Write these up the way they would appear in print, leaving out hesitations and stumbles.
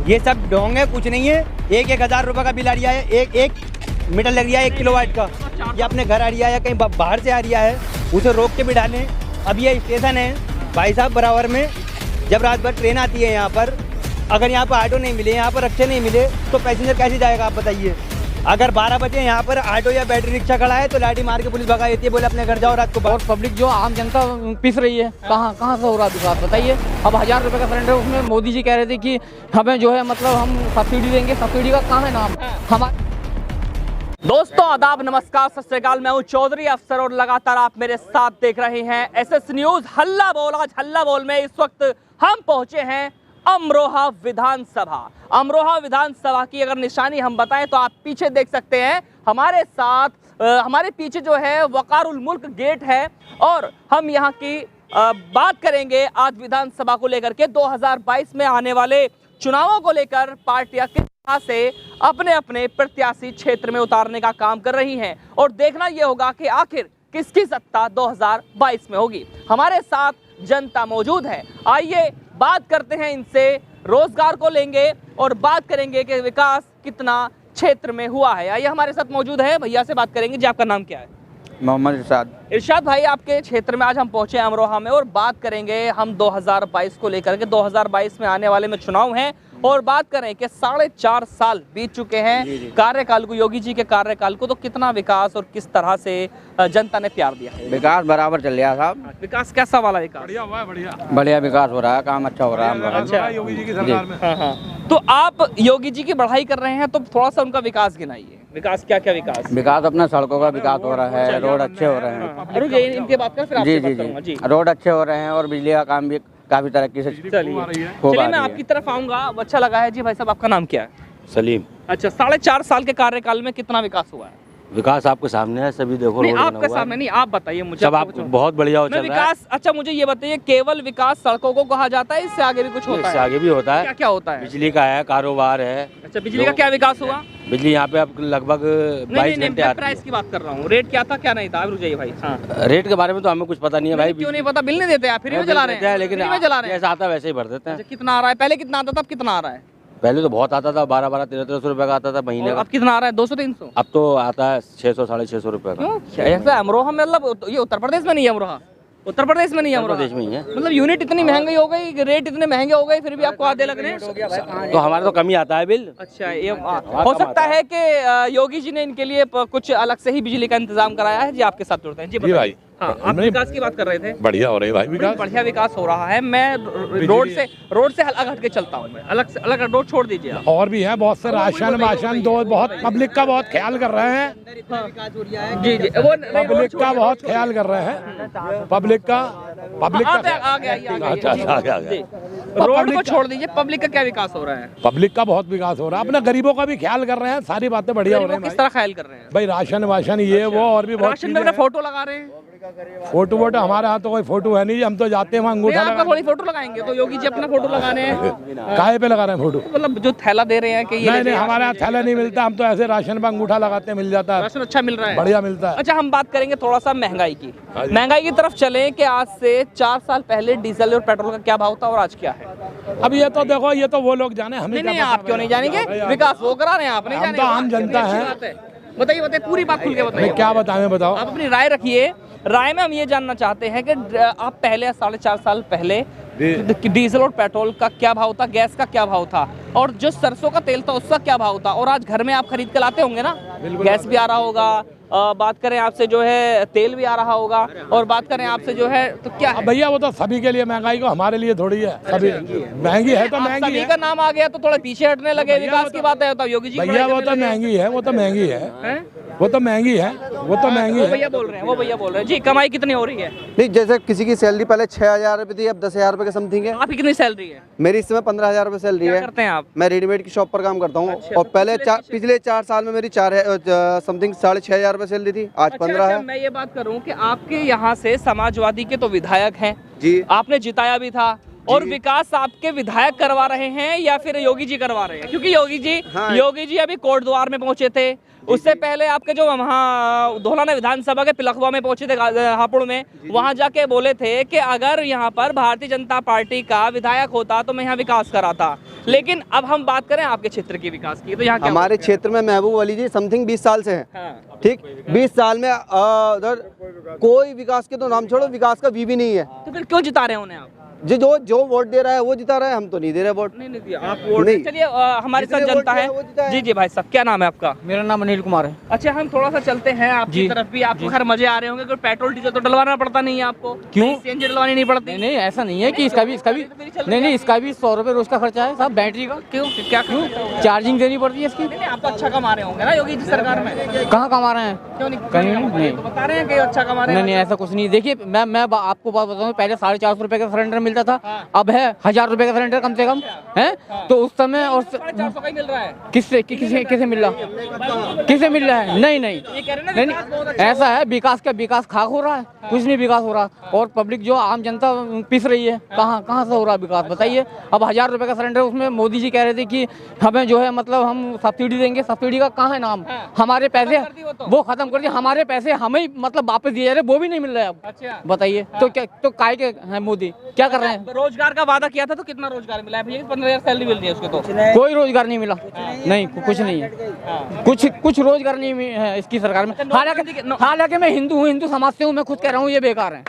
ये सब ढोंग है, कुछ नहीं है। 1,000 रुपये का बिल आ रहा है, एक मीटर लग रहा है 1 किलोवाट का। ये अपने घर आ रहा है या कहीं बाहर से आ रहा है, उसे रोक के भी डालें। अब ये स्टेशन है भाई साहब, बराबर में जब रात भर ट्रेन आती है यहाँ पर, अगर यहाँ पर ऑटो नहीं मिले, यहाँ पर रिक्शे नहीं मिले, तो पैसेंजर कैसे जाएगा आप बताइए। अगर 12 बजे यहाँ पर ऑटो या बैटरी रिक्शा खड़ा है तो लाठी मार के पुलिस भगा देती है, बोले अपने घर जाओ रात को। और पब्लिक जो आम जनता पिस रही है, कहाँ से हो रहा विकास बताइए। अब 1000 रुपये का सिलेंडर, उसमें मोदी जी कह रहे थे कि हमें जो है मतलब हम सब्सिडी देंगे, सब्सिडी का कहाँ है नाम हमारा। दोस्तों आदाब, नमस्कार, सत श्री अकाल। मैं हूं चौधरी अफसर और लगातार आप मेरे साथ देख रहे हैं एसएस न्यूज हल्ला बोल। आज हल्ला बोल में इस वक्त हम पहुंचे हैं अमरोहा विधानसभा। अमरोहा विधानसभा की अगर निशानी हम बताएं तो आप पीछे देख सकते हैं हमारे साथ हमारे पीछे जो है वकारुल मुल्क गेट है और हम यहाँ की बात करेंगे आज विधानसभा को लेकर के 2022 में आने वाले चुनावों को लेकर पार्टियां किस तरह से अपने अपने प्रत्याशी क्षेत्र में उतारने का काम कर रही हैं और देखना यह होगा कि आखिर किसकी सत्ता 2022 में होगी। हमारे साथ जनता मौजूद है, आइए बात करते हैं इनसे, रोजगार को लेंगे और बात करेंगे कि विकास कितना क्षेत्र में हुआ है। आइए हमारे साथ मौजूद है, भैया से बात करेंगे। जी आपका नाम क्या है? मोहम्मद इरशाद। इरशाद भाई, आपके क्षेत्र में आज हम पहुंचे अमरोहा में और बात करेंगे हम 2022 को लेकर के। 2022 में आने वाले में चुनाव हैं और बात करें कि 4.5 साल बीत चुके हैं कार्यकाल को, योगी जी के कार्यकाल को, तो कितना विकास और किस तरह से जनता ने प्यार दिया है? विकास बराबर चल रहा साहब। विकास कैसा वाला विकास? बढ़िया हुआ है, बढ़िया विकास हो रहा है, काम अच्छा हो रहा है। अच्छा, योगी जी की सरकार में। हाँ। तो आप योगी जी की बढ़ाई कर रहे हैं तो थोड़ा सा उनका विकास गिनाइए। विकास क्या क्या विकास? विकास अपना सड़कों का विकास हो रहा है, रोड अच्छे हो रहे हैं। इनके बात कर, फिर आपसे बात करूंगा। जी, रोड अच्छे हो रहे हैं और बिजली का काम भी काफी तरक्की से चलिए मैं आपकी तरफ आऊंगा। अच्छा लगा है। जी भाई साहब, आपका नाम क्या है? सलीम। अच्छा, 4.5 साल के कार्यकाल में कितना विकास हुआ है? विकास आपके सामने है, सभी देखो। नहीं, आपके सामने नहीं, आप बताइए मुझे। सब आप बहुत बढ़िया हो चल रहा है विकास। अच्छा मुझे ये बताइए, केवल विकास सड़कों को कहा जाता है, इससे आगे भी कुछ होता है? इससे आगे भी होता है। क्या क्या होता है? बिजली का है, कारोबार है। अच्छा, बिजली का क्या विकास हुआ? बिजली यहाँ पे अब लगभग 22 घंटे आती है। प्राइस की बात कर रहा हूँ, रेट क्या था क्या नहीं था? रुक जाइए भाई। हाँ। रेट के बारे में तो हमें कुछ पता नहीं है भाई। क्यों नहीं पता? बिल नहीं देते आप? फ्री में चला रहे हैं? लेकिन जैसा आता है वैसे ही भर देते हैं। कितना आ रहा है? पहले कितना आता था, अब कितना आ रहा है? पहले तो बहुत आता था, 12-12, 1300 रुपए का आता था महीने का। अब कितना आ रहा है? 200-300? अब तो आता है 600-650 रुपए का। ऐसा अमरोहा में, मतलब ये उत्तर प्रदेश में नहीं है अमरोहा? उत्तर प्रदेश में नहीं है अमरोहा? प्रदेश में ही है। मतलब यूनिट इतनी महंगी हो गई, रेट इतने महंगे हो गए, फिर भी आपको आधे लग रहे हैं? तो हमारा तो कम ही आता है बिल। अच्छा, ये हो सकता है कि योगी जी ने इनके लिए कुछ अलग से ही बिजली का इंतजाम कराया है। जी आपके साथ जुड़ते हैं। जी भाई। हाँ, आप विकास की बात कर रहे थे। बढ़िया हो रही है भाई विकास। बढ़िया विकास हो रहा है। मैं रोड से अलग हट के चलता हूँ, अलग से अलग रोड छोड़ दीजिए आप। और भी है बहुत से राशन दो, बहुत पब्लिक का बहुत ख्याल कर रहे हैं। जी जी, वो पब्लिक का बहुत ख्याल कर रहे हैं। पब्लिक का रोड को छोड़ दीजिए, पब्लिक का क्या विकास हो रहा है? पब्लिक का बहुत विकास हो रहा है, अपने गरीबों का भी ख्याल कर रहे हैं। सारी बातें बढ़िया हो रही हैं। किस तरह ख्याल कर रहे हैं भाई? राशन वाशन ये वो और भी बहुत राशन में फोटो लगा रहे हैं। फोटो वोटो हमारे यहाँ तो कोई फोटो है नहीं, हम तो जाते हैं वहाँ अंगूठा लगा। थोड़ी फोटो लगाएंगे तो योगी जी अपना फोटो लगाने हैं। काहे पे लगा रहे हैं फोटो? मतलब जो थैला दे रहे हैं कि ये नहीं, हमारे यहाँ थैला नहीं मिलता, हम तो ऐसे राशन पे अंगूठा लगाते हैं, मिल जाता है। राशन अच्छा मिल रहा है, बढ़िया मिलता है। अच्छा, हम बात करेंगे थोड़ा सा महंगाई की। महंगाई की तरफ चलें कि आज से 4 साल पहले डीजल और पेट्रोल का क्या भाव था और आज क्या है? अब ये तो देखो, ये तो वो लोग जाने, हमें नहीं, आप क्यों नहीं जानेंगे? विकास वो करा रहे हैं, आप नहीं जानेंगे? हम तो आम जनता है। बताइए पूरी बात खुल के बताइए। क्या बताएं, बताओ। आप अपनी राय रखिए। राय में हम ये जानना चाहते हैं कि आप पहले 4.5 साल पहले डीजल और पेट्रोल का क्या भाव था, गैस का क्या भाव था, और जो सरसों का तेल था उसका क्या भाव था, और आज घर में आप खरीद के लाते होंगे ना? गैस भी आ रहा होगा, बात करें आपसे जो है तेल भी आ रहा होगा, और बात करें आपसे जो है तो क्या है? भैया वो तो सभी के लिए महंगाई को, हमारे लिए थोड़ी है। सभी महंगी है तो महंगी सभी का नाम आ गया तो थोड़ा पीछे हटने लगे। विकास की बात है तो योगी जी भैया वो तो महंगी है, वो तो महंगी है, वो तो महंगी है, वो तो महंगी है। भैया बोल रहे हैं, वो भैया बोल रहे हैं। जी, कमाई कितनी हो रही है? नहीं, जैसे किसी की सैलरी पहले 6,000 रुपये थी, अब 10,000 रुपये के समथिंग है। आपकी कितनी सैलरी है? मेरी इस समय 15,000 रुपये सैलरी है। करते हैं आप? मैं रेडीमेड की शॉप पर काम करता हूँ। और पहले पिछले 4 साल में मेरी समथिंग 6,500 रुपये सैलरी थी, आज 15 है। मैं ये बात करूँ कि आपके यहाँ से समाजवादी के तो विधायक हैं जी, आपने जिताया भी था, और विकास आपके विधायक करवा रहे हैं या फिर योगी जी करवा रहे हैं? क्योंकि योगी जी अभी कोट द्वार में पहुंचे थे, उससे पहले आपके जो वहाँ धौलाना विधानसभा के पिलखवा में पहुंचे थे, हापुड़ में, वहां जाके बोले थे कि अगर यहाँ पर भारतीय जनता पार्टी का विधायक होता तो मैं यहाँ विकास कराता। लेकिन अब हम बात करें आपके क्षेत्र की विकास की, तो यहाँ हमारे क्षेत्र में महबूब अली जी समथिंग 20 साल से हैं। हाँ। ठीक, 20 साल में उधर कोई विकास के तो नाम छोड़ो, विकास का भी नहीं है। तो फिर क्यों जिता रहे हैं उन्हें आप? जो वोट दे रहा है वो जिता रहा है, हम तो नहीं दे रहे वोट। नहीं दिया आप वोट। चलिए हमारे साथ जनता है। जी जी भाई साहब, क्या नाम है आपका? मेरा नाम अनिल कुमार है। अच्छा, हम थोड़ा सा चलते हैं आपकी तरफ भी। आपको खैर मजे आ रहे होंगे, क्योंकि पेट्रोल डीजल तो डलवाना पड़ता नहीं है आपको। क्यों? सीएनजी डलवानी नहीं पड़ती? नहीं, ऐसा नहीं है कि इसका भी नहीं, इसका भी 100 रुपए रोज का खर्चा है साहब, बैटरी का। क्यों, क्या क्यों? चार्जिंग देनी पड़ती है इसकी। नहीं, आप तो अच्छा कमा रहे होंगे ना योगी जी सरकार में। कहाँ कमा रहे हैं? क्यों नहीं? कहीं नहीं। तो बता रहे हैं कि अच्छा कमा रहे हैं। नहीं, ऐसा कुछ नहीं। देखिए मैं आपको बात बताऊं, पहले 450 रुपए का सिलेंडर मिलता था, अब है 1000 रुपए का सिलेंडर कम से कम है। तो उस समय और 450 का ही मिल रहा है। किसे मिल रहा है? नहीं, ऐसा है, विकास खाक हो रहा है, कुछ नहीं विकास हो रहा। और पब्लिक जो आम जनता पिस रही है, कहाँ से हो रहा है विकास बताइए। अब 1000 रुपए का सिलेंडर, उसमें मोदी जी कह रहे थे कि हमें जो है मतलब हम सब्सिडी देंगे। सब्सिडी का कहाँ है नाम? हमारे पैसे वो खत्म कर दिए, हमारे पैसे हमें मतलब वापस दिए जा रहे, वो भी नहीं मिल रहा है अब। अच्छा, बताइए तो क्या, तो काय के हैं मोदी, क्या कर रहे हैं? रोजगार का वादा किया था तो कितना रोजगार मिला है भैया? 15,000 सैलरी मिल रही है उसको तो। कोई रोजगार नहीं मिला। नहीं, कुछ नहीं है, कुछ रोजगार नहीं है इसकी सरकार में। हालांकि मैं हिंदू हूँ, हिंदू समाज से हूँ, मैं खुद कह रहा हूँ ये बेकार है।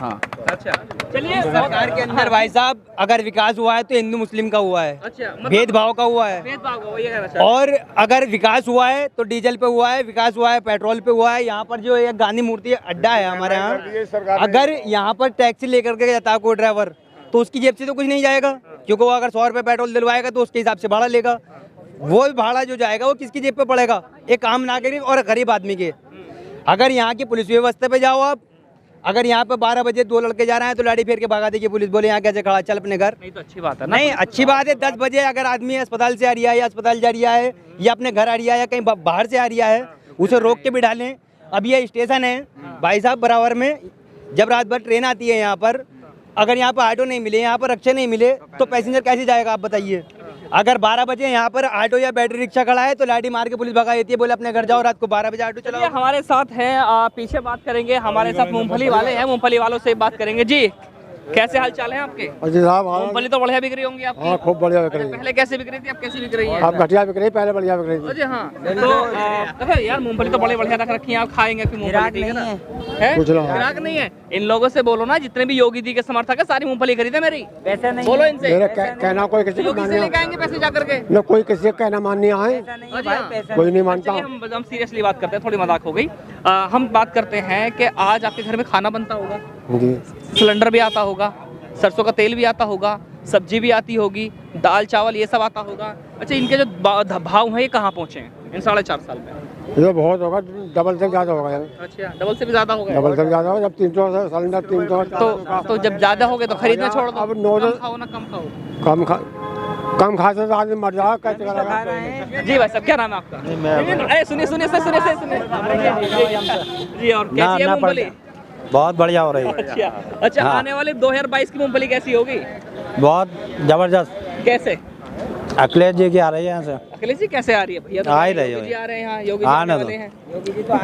हाँ। अच्छा, चलिए सरकार के अंदर भाई साहब अगर विकास हुआ है तो हिंदू मुस्लिम का हुआ है। अच्छा, भेदभाव का हुआ है। भेदभाव का, ये कहना चाहते हैं। और अगर विकास हुआ है तो डीजल पे हुआ है, विकास हुआ है पेट्रोल पे हुआ है। यहाँ पर जो एक गांधी मूर्ति अड्डा है हमारे यहाँ, अगर यहाँ पर टैक्सी लेकर के जाता है कोई ड्राइवर तो उसकी जेब से तो कुछ नहीं जाएगा, क्योंकि वो अगर 100 रुपये पेट्रोल दिलवाएगा तो उसके हिसाब से भाड़ा लेगा। वो भाड़ा जो जाएगा वो किसकी जेब पे पड़ेगा? एक आम नागरिक और गरीब आदमी के। अगर यहाँ की पुलिस व्यवस्था पे जाओ आप, अगर यहाँ पे 12 बजे 2 लड़के जा रहे हैं तो लाठी फेर के भगा देगी पुलिस, बोले यहाँ कैसे खड़ा, चल अपने घर। नहीं तो अच्छी बात है ना? नहीं, अच्छी बात है। 10 बजे अगर आदमी अस्पताल से आ रहा है या अस्पताल जा रहा है या अपने घर आ रहा है या कहीं बाहर से आ रहा है, उसे रोक के बिठा लें। अब ये स्टेशन है भाई साहब बराबर में, जब रात भर ट्रेन आती है यहाँ पर, अगर यहाँ पर ऑटो नहीं मिले, यहाँ पर रिक्शा नहीं मिले तो पैसेंजर कैसे जाएगा आप बताइए? अगर 12 बजे यहाँ पर ऑटो या बैटरी रिक्शा खड़ा है तो लाठी मार के पुलिस भगा देती है, बोले अपने घर जाओ, रात को 12 बजे ऑटो चलाओ। हमारे साथ हैं, पीछे बात करेंगे, हमारे साथ मूंगफली वाले हैं, मूंगफली वालों से बात करेंगे। जी, कैसे हाल चाल है आपके? जी साहब, मूंगफली तो बढ़िया बिक रही होंगी आपकी। हाँ, खूब बढ़िया बिक रही है। पहले कैसे बिक रही थी, अब कैसी बिक रही है? अब घटिया बिक रही है, पहले बढ़िया बिक रही थी। जी हाँ, तो यार मूंगफली तो बड़े बढ़िया रख रखी है, आप खाएंगे फिर मूंगफली, ठीक है ना? ग्राहक नहीं है। इन लोगों से बोलो ना, जितने भी योगी जी के समर्थक है सारी मूंगफली खरीदे मेरी। पैसे नहीं बोलो इनसे, कहना कोई किसी योगी से लेके आएंगे पैसे जा करके। न कोई किसी का कहना माननी आए, कोई नहीं मानता। हम सीरियसली बात करते हैं, थोड़ी मजाक हो गई। हम बात करते हैं कि आज आपके घर में खाना बनता होगा, सिलेंडर भी आता होगा, सरसों का तेल भी आता होगा, सब्जी भी आती होगी, दाल चावल ये सब आता होगा। अच्छा, इनके जो भाव हैं ये कहाँ पहुँचे हैं इन 4.5 साल में? ये बहुत होगा, डबल से ज्यादा होगा। अच्छा, डबल से भी ज्यादा होगा। डबल से ज्यादा होगा, जब 300 सिलेंडर 300 तो जब ज्यादा हो गए तो खरीदना छोड़ दो। अब कम खाओ ना, कम खाओ। कम खा से आदमी मर जाएगा, कैसे करेगा? जी भाई साहब, क्या नाम है आपका? सुनिए जी, और कैसी है मूंगफली? बहुत बढ़िया हो रही है। अच्छा, आने वाले 2022 की मूंगफली कैसी होगी? बहुत जबरदस्त। कैसे? अखिलेश जी की आ रही है यहाँ से। अखिलेश जी कैसे आ रही है भैया? आ ही रही है। योगी जी आ रहे हैं यहाँ, योगी जी आने वाले हैं।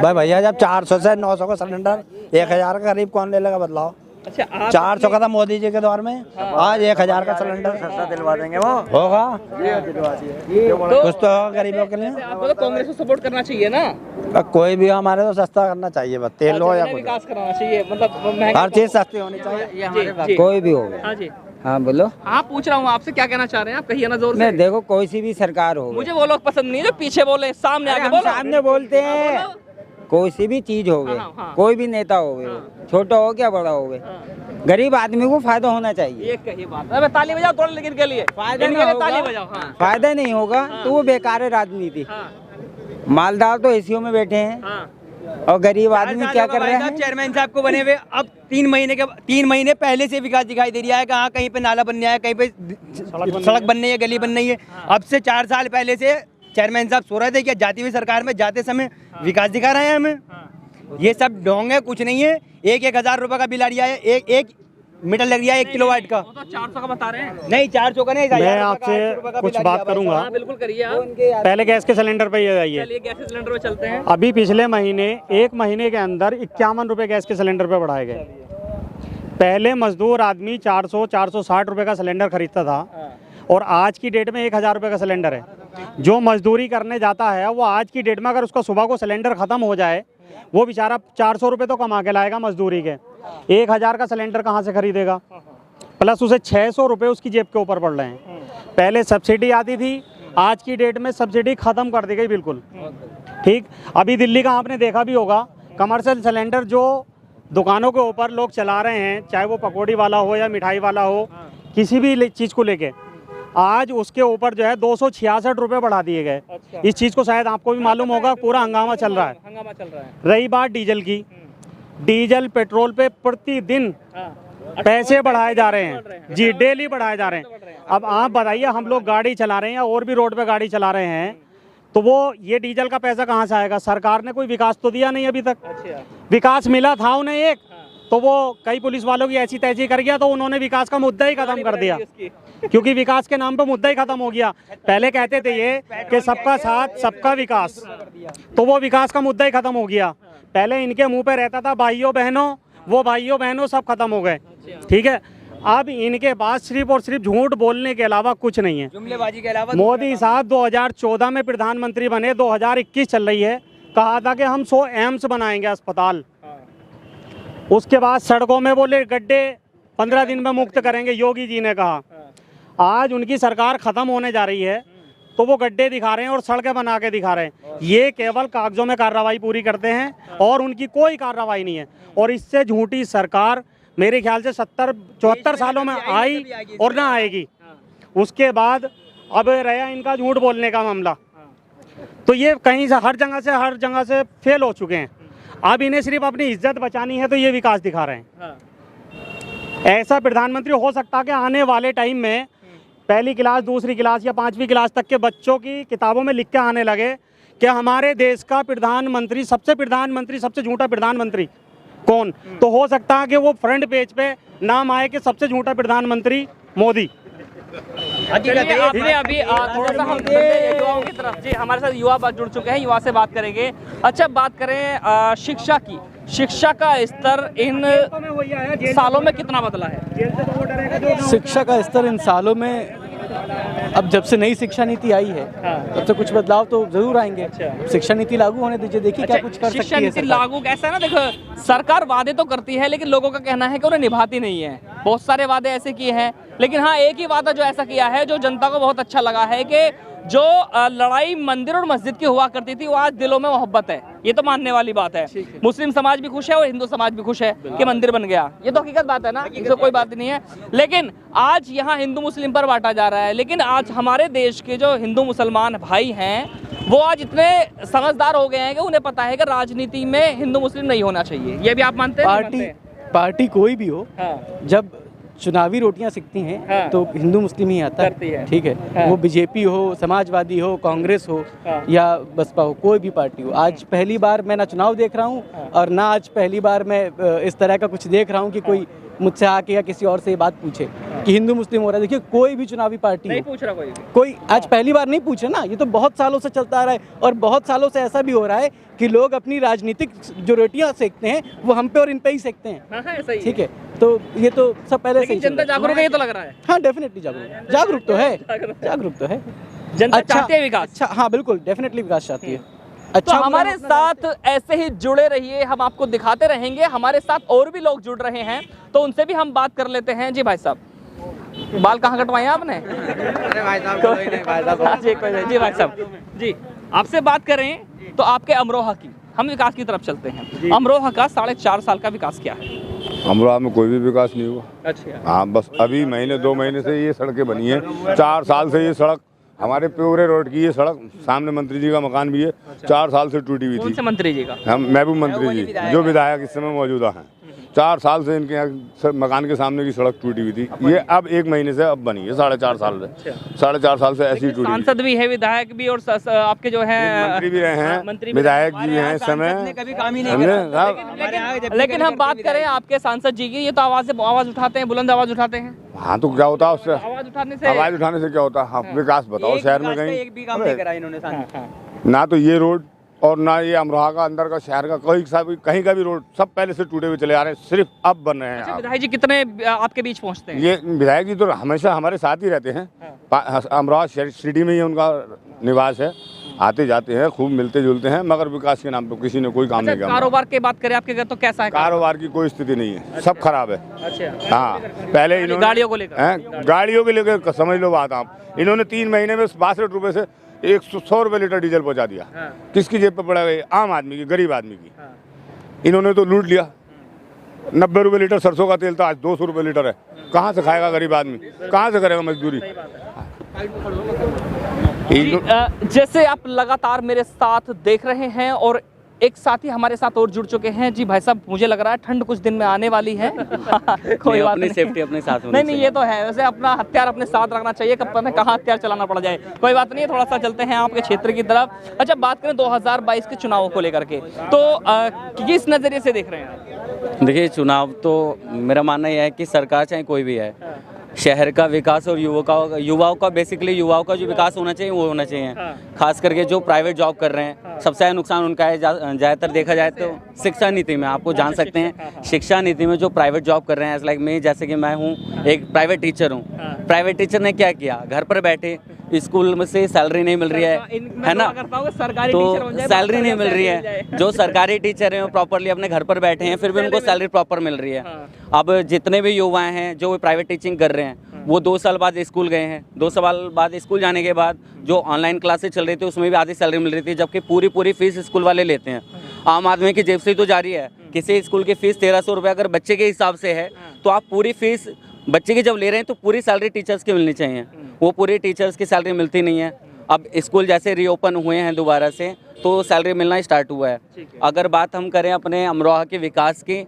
भाई भैया, जब 400 से 900 का सिलेंडर 1000 का करीब कौन ले लेगा बताओ? अच्छा, 400 का था मोदी जी के दौर में, आज 1000 का सिलेंडर सस्ता दिलवा देंगे। वो होगा कुछ तो होगा गरीबों के लिए। आपको तो कांग्रेस को सपोर्ट करना चाहिए ना? कोई भी हमारे तो सस्ता करना चाहिए, बस तेल हो या कुछ, विकास कराना चाहिए, मतलब हर चीज सस्ती होनी चाहिए। कोई भी हो। हाँ जी, हाँ बोलो। हाँ पूछ रहा हूँ आपसे, क्या कहना चाह रहे हैं आप? कहिए ना जोर से। नहीं, देखो कोई सी भी सरकार हो, मुझे वो लोग पसंद नहीं है जो पीछे बोले, सामने आके बोलो। सामने बोलते हैं। कोई सी भी चीज हो गए, कोई भी नेता हो गए, छोटा हो क्या बड़ा हो गए, गरीब आदमी को फायदा होना चाहिए। ये कही बात है। ताली बजाओ थोड़े, लेकिन के लिए फायदा नहीं होगा, ताली बजाओ। हाँ। फायदा नहीं होगा तो वो बेकार है राजनीति। मालदार तो एसीओ में बैठे हैं और गरीब आदमी क्या कर रहे हैं? चेयरमैन साहब को बने हुए अब 3 महीने पहले से विकास दिखाई दे रहा है। कहाँ कहीं पे नाला बनने है, कहीं पे सड़क बननी है, गली बननी है। अब से 4 साल पहले से चेयरमैन साहब सो रहे थे कि जाती हुई सरकार में जाते समय विकास दिखा रहे हैं हमें। ये सब ढोंग है, कुछ नहीं है। 1,000 रुपये का बिल आ रहा है, एक मीटर लग रहा है 1 किलोवाट का। तो 400 का बता रहे हैं। नहीं 400 का नहीं, मैं आपसे कुछ बात करूंगा। हाँ बिल्कुल करिए आप। पहले गैस के सिलेंडर पे ये जाइए। चलिए गैस सिलेंडर पे चलते हैं। अभी पिछले महीने 1 महीने के अंदर 51 रुपए गैस के सिलेंडर पे बढ़ाए गए। पहले मजदूर आदमी 400-460 रुपए का सिलेंडर खरीदता था और आज की डेट में 1000 रुपए का सिलेंडर है। जो मजदूरी करने जाता है वो आज की डेट में अगर उसका सुबह को सिलेंडर ख़त्म हो जाए, वो बेचारा 400 रुपये तो कमा के लाएगा मजदूरी के, 1000 का सिलेंडर कहाँ से खरीदेगा? प्लस उसे 600 रुपये उसकी जेब के ऊपर पड़ रहे हैं। पहले सब्सिडी आती थी, आज की डेट में सब्सिडी ख़त्म कर दी गई बिल्कुल। ठीक, अभी दिल्ली का आपने देखा भी होगा, कमर्शियल सिलेंडर जो दुकानों के ऊपर लोग चला रहे हैं, चाहे वो पकौड़ी वाला हो या मिठाई वाला हो, किसी भी चीज़ को लेके, आज उसके ऊपर जो है 266 रुपये बढ़ा दिए गए। इस चीज़ को शायद आपको भी मालूम होगा, पूरा हंगामा चल रहा है। रही बात डीजल की, डीजल पेट्रोल पे प्रतिदिन पैसे बढ़ाए जा रहे हैं जी, डेली बढ़ाए जा रहे हैं। अब आप बताइए, हम लोग गाड़ी चला रहे हैं या और भी रोड पे गाड़ी चला रहे हैं, तो वो ये डीजल का पैसा कहाँ से आएगा? सरकार ने कोई विकास तो दिया नहीं अभी तक। विकास मिला था उन्हें एक, तो वो कई पुलिस वालों की ऐसी तैसी कर गया, तो उन्होंने विकास का मुद्दा ही खत्म कर दिया, क्योंकि विकास के नाम पे मुद्दा ही खत्म हो गया। पहले कहते थे ये कि सबका साथ सबका विकास, तो वो विकास का मुद्दा ही खत्म हो गया। पहले इनके मुंह पे रहता था भाइयों बहनों, वो भाइयों बहनों सब खत्म हो गए। ठीक है, अब इनके पास सिर्फ और सिर्फ झूठ बोलने के अलावा कुछ नहीं है, जुमलेबाजी के अलावा। मोदी साहब 2014 में प्रधानमंत्री बने, 2021 चल रही है, कहा था कि हम 100 एम्स बनाएंगे अस्पताल। उसके बाद सड़कों में बोले गड्ढे 15 दिन में मुक्त करेंगे, योगी जी ने कहा। आज उनकी सरकार खत्म होने जा रही है, तो वो गड्ढे दिखा रहे हैं और सड़कें बना के दिखा रहे हैं। ये केवल कागजों में कार्रवाई पूरी करते हैं और उनकी कोई कार्रवाई नहीं है। और इससे झूठी सरकार मेरे ख्याल से 70-74 सालों में आई और ना आएगी। उसके बाद अब रहा इनका झूठ बोलने का मामला, तो ये कहीं से हर जगह से फेल हो चुके हैं। अब इन्हें सिर्फ अपनी इज्जत बचानी है, तो ये विकास दिखा रहे हैं। ऐसा प्रधानमंत्री हो सकता है कि आने वाले टाइम में पहली क्लास, दूसरी क्लास या 5वीं क्लास तक के बच्चों की किताबों में लिख के आने लगे कि हमारे देश का प्रधानमंत्री सबसे झूठा प्रधानमंत्री कौन। तो हो सकता है कि वो फ्रंट पेज पे नाम आए कि सबसे झूठा प्रधानमंत्री मोदी। चलिए आपने अभी थोड़ा सा हम युवाओं की तरफ, जी हमारे साथ युवा जुड़ चुके हैं, युवा से बात करेंगे। अच्छा, बात करें शिक्षा की, शिक्षा का स्तर इन सालों में कितना बदला है? शिक्षा का स्तर इन सालों में, अब जब से नई शिक्षा नीति आई है तब से कुछ बदलाव तो जरूर आएंगे। शिक्षा नीति लागू होने दीजिए, देखिए क्या कुछ कर सकती है शिक्षा नीति लागू कैसा है ना, देखो सरकार वादे तो करती है, लेकिन लोगों का कहना है कि उन्हें निभाती नहीं है। बहुत सारे वादे ऐसे किए हैं, लेकिन हाँ एक ही वादा जो ऐसा किया है जो जनता को बहुत अच्छा लगा है कि जो लड़ाई मंदिर और मस्जिद की हुआ करती थी, वो आज दिलों में मोहब्बत है। ये तो मानने वाली बात है। मुस्लिम समाज भी खुश है और हिंदू समाज भी खुश है कि मंदिर बन गया। ये तो हकीकत बात है ना, इसमें कोई बात नहीं है। लेकिन आज यहाँ हिंदू मुस्लिम पर बांटा जा रहा है। लेकिन आज हमारे देश के जो हिंदू मुसलमान भाई हैं, वो आज इतने समझदार हो गए हैं कि उन्हें पता है कि राजनीति में हिंदू मुस्लिम नहीं होना चाहिए। ये भी आप मानते हैं? पार्टी कोई भी हो, जब चुनावी रोटियां सिकती हैं तो हिंदू मुस्लिम ही आता है। ठीक है, वो बीजेपी हो, समाजवादी हो, कांग्रेस हो या बसपा हो, कोई भी पार्टी हो। आज पहली बार मैं ना चुनाव देख रहा हूँ और ना आज पहली बार मैं इस तरह का कुछ देख रहा हूँ कि कोई मुझसे आके या किसी और से ये बात पूछे कि हिंदू मुस्लिम हो रहा है। देखिए, कोई भी चुनावी पार्टी नहीं पूछ रहा कोई आज पहली बार नहीं पूछे ना, ये तो बहुत सालों से चलता आ रहा है। और बहुत सालों से ऐसा भी हो रहा है कि लोग अपनी राजनीतिक जो रोटियां सेकते हैं वो हम पे और इन पे ही सेकते हैं। ठीक है, तो ये तो सब पहले से जनता जागरूक है, ये तो लग रहा है। हाँ, डेफिनेटली जागरूक तो है, जागरूक तो है। जनता चाहती है विकास। अच्छा, हाँ बिल्कुल, डेफिनेटली विकास चाहती है। अच्छा, तो हमारे साथ ऐसे ही जुड़े रहिए, हम आपको दिखाते रहेंगे। हमारे साथ और भी लोग जुड़ रहे हैं, तो उनसे भी हम बात कर लेते हैं। जी भाई साहब, बाल कहाँ कटवाए आपने? अरे भाई साहब, कोई नहीं भाई साहब। जी भाई साहब, जी आपसे बात करें तो आपके अमरोहा की, हम विकास की तरफ चलते हैं। अमरोहा का 4.5 साल का विकास क्या है? अमरोहा में कोई भी विकास नहीं हुआ। अच्छा, हाँ, बस अभी महीने 2 महीने से ये सड़कें बनी हैं। 4 साल से ये सड़क, हमारे पूरे रोड की ये सड़क, सामने मंत्री जी का मकान भी है, 4 साल से टूटी हुई थी। कौन से मंत्री जी का? हम महबूब मंत्री जी, जो विधायक इस समय मौजूदा हैं। 4 साल से इनके यहाँ मकान के सामने की सड़क टूटी हुई थी, ये अब 1 महीने से अब बनी है, 4.5 साल से, 4.5 साल से ऐसी टूटी। सांसद भी है, विधायक भी, और आपके जो है मंत्री भी रहे हैं, विधायक भी हैं इस समय, कभी काम ही नहीं करा। लेकिन हम बात करें आपके सांसद जी की, ये तो आवाज उठाते हैं, बुलंद आवाज उठाते हैं। हाँ तो क्या होता है उससे, आवाज उठाने से क्या होता है? विकास बताओ शहर में कहीं एक भी काम नहीं करा इन्होंने। ना तो ये रोड और ना ये अमरोहा का अंदर का शहर का कहीं का भी रोड, सब पहले से टूटे हुए चले आ रहे हैं, सिर्फ अब बन रहे हैं। अच्छा, विधायक जी कितने आपके बीच पहुंचते हैं? ये विधायक जी तो हमेशा हमारे साथ ही रहते हैं, अमरोहा सिटी में ही उनका निवास है, आते जाते हैं, खूब मिलते जुलते हैं, मगर विकास के नाम पर किसी ने कोई काम नहीं किया। कारोबार की बात करें आपके घर तो कैसा है? कारोबार की कोई स्थिति नहीं है, सब खराब है। अच्छा, हाँ, पहले इन्होंने गाड़ियों को लेकर, गाड़ियों के लेकर समझ लो बात आप, इन्होंने 3 महीने में 62 रुपए से 100 रुपये लीटर डीजल पहुंचा दिया। किसकी जेब पे पड़ा गई? आम आदमी की, गरीब आदमी की। इन्होंने तो लूट लिया। 90 रुपये लीटर सरसों का तेल था, आज 200 रुपये लीटर है। कहाँ से खाएगा गरीब आदमी, कहाँ से करेगा मजदूरी? जैसे आप लगातार मेरे साथ देख रहे हैं और एक साथी हमारे साथ और जुड़ चुके हैं। जी भाई साहब, मुझे लग रहा है ठंड कुछ दिन में आने वाली है। कोई बात नहीं, सेफ्टी अपने साथ नहीं नहीं, ये तो है, वैसे अपना हथियार अपने साथ रखना चाहिए, कब पता कहाँ हथियार चलाना पड़ जाए। कोई बात नहीं, थोड़ा सा चलते हैं आपके क्षेत्र की तरफ। अच्छा, बात करें 2022 के चुनावों को लेकर के, तो किस नजरिए से देख रहे हैं? देखिए, चुनाव तो मेरा मानना यह है कि सरकार चाहे कोई भी है, शहर का विकास और युवाओं का बेसिकली युवाओं का जो विकास होना चाहिए वो होना चाहिए। खास करके जो प्राइवेट जॉब कर रहे हैं, सबसे ज़्यादा नुकसान उनका है। ज़्यादातर देखा जाए तो शिक्षा नीति में, आपको जान सकते हैं, शिक्षा नीति में जो प्राइवेट जॉब कर रहे हैं, लाइक मैं, जैसे कि मैं हूँ एक प्राइवेट टीचर हूँ। प्राइवेट टीचर ने क्या किया, घर पर बैठे, स्कूल में से सैलरी नहीं मिल रही है ना, तो सैलरी नहीं मिल रही है। जो सरकारी टीचर हैं वो प्रॉपरली अपने घर पर बैठे हैं, फिर भी उनको सैलरी प्रॉपर मिल रही है। अब जितने भी युवा हैं जो प्राइवेट टीचिंग कर रहे हैं, वो 2 साल बाद स्कूल गए हैं, 2 साल बाद स्कूल जाने के बाद जो ऑनलाइन क्लासेस चल रही थी उसमें भी आधी सैलरी मिल रही थी, जबकि पूरी फीस स्कूल वाले लेते हैं। आम आदमी की जेब से तो जारी है। किसी स्कूल की फीस 1300 रुपये अगर बच्चे के हिसाब से है, तो आप पूरी फीस बच्चे की जब ले रहे हैं तो पूरी सैलरी टीचर्स की मिलनी चाहिए। वो पूरी टीचर्स की सैलरी मिलती नहीं है। अब स्कूल जैसे रीओपन हुए हैं दोबारा से, तो सैलरी मिलना स्टार्ट हुआ है। अगर बात हम करें अपने अमरोहा के विकास की,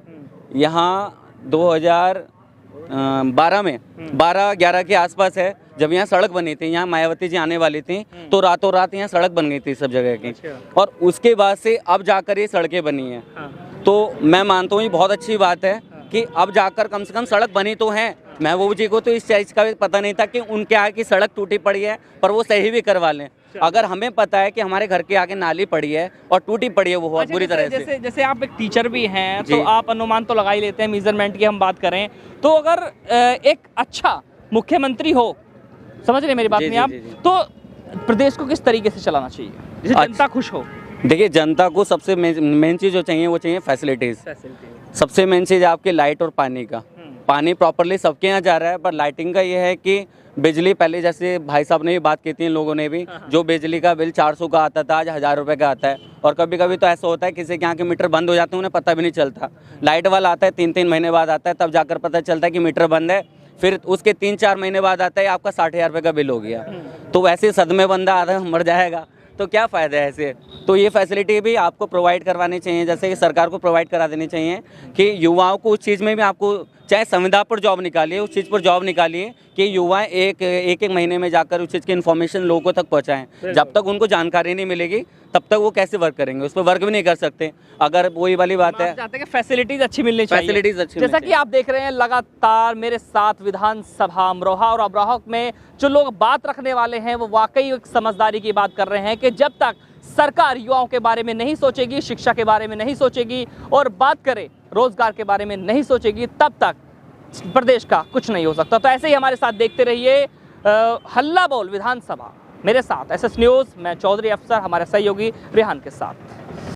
यहाँ 2012 में 12-11 के आसपास है, जब यहाँ सड़क बनी थी, यहाँ मायावती जी आने वाली थी, तो रातों रात यहाँ सड़क बन गई थी सब जगह की, और उसके बाद से अब जाकर ये सड़कें बनी हैं। तो मैं मानता हूँ ये बहुत अच्छी बात है कि अब जाकर कम से कम सड़क बनी तो है। महबूब जी को तो इस चीज़ का भी पता नहीं था कि उनके यहाँ की सड़क टूटी पड़ी है, पर वो सही भी करवा लें। अगर हमें पता है कि हमारे घर के आगे नाली पड़ी है और टूटी पड़ी है वो बहुत बुरी तरह से। जैसे आप एक टीचर भी हैं, तो आप अनुमान तो लगा ही लेते हैं, मेजरमेंट की हम बात करें तो, अगर एक अच्छा मुख्यमंत्री हो, समझ रहे मेरी बात नहीं आप, तो प्रदेश को किस तरीके से चलाना चाहिए जिससे जनता खुश हो? देखिए, जनता को सबसे मेन चीज़ जो चाहिए वो चाहिए फैसिलिटीज़। सबसे मेन चीज़ आपके लाइट और पानी का। पानी प्रॉपरली सबके यहाँ जा रहा है, पर लाइटिंग का ये है कि बिजली, पहले जैसे भाई साहब ने भी बात की थी, इन लोगों ने भी, जो बिजली का बिल 400 का आता था, आज 1000 रुपये का आता है। और कभी कभी तो ऐसा होता है किसी के यहाँ के मीटर बंद हो जाते हैं, उन्हें पता भी नहीं चलता। लाइट वाला आता है 3-3 महीने बाद आता है, तब जाकर पता चलता है कि मीटर बंद है। फिर उसके 3-4 महीने बाद आता है आपका 60,000 रुपये का बिल हो गया। तो वैसे सदमे बंदा आधा मर जाएगा, तो क्या फ़ायदा है ऐसे। तो ये फैसिलिटी भी आपको प्रोवाइड करवानी चाहिए, जैसे कि सरकार को प्रोवाइड करा देनी चाहिए कि युवाओं को उस चीज़ में भी, आपको चाहे संविदा पर जॉब निकालिए, उस चीज़ पर जॉब निकालिए कि युवा एक महीने में जाकर उस चीज़ की इन्फॉर्मेशन लोगों तक पहुंचाएं। जब तक उनको जानकारी नहीं मिलेगी तब तक वो कैसे वर्क करेंगे, उस पर वर्क भी नहीं कर सकते। अगर वही वाली बात है, चाहते हैं कि फैसिलिटीज अच्छी मिलनी चाहिए। फैसिलिटीज अच्छी, जैसा कि आप देख रहे हैं लगातार मेरे साथ विधानसभा अमरोहा और अमरोहा में जो लोग बात रखने वाले हैं, वो वाकई एक समझदारी की बात कर रहे हैं कि जब तक सरकार युवाओं के बारे में नहीं सोचेगी, शिक्षा के बारे में नहीं सोचेगी और बात करे रोजगार के बारे में नहीं सोचेगी, तब तक प्रदेश का कुछ नहीं हो सकता। तो ऐसे ही हमारे साथ देखते रहिए हल्ला बोल विधानसभा। मेरे साथ SS न्यूज़, मैं चौधरी अफसर, हमारे सहयोगी रेहान के साथ।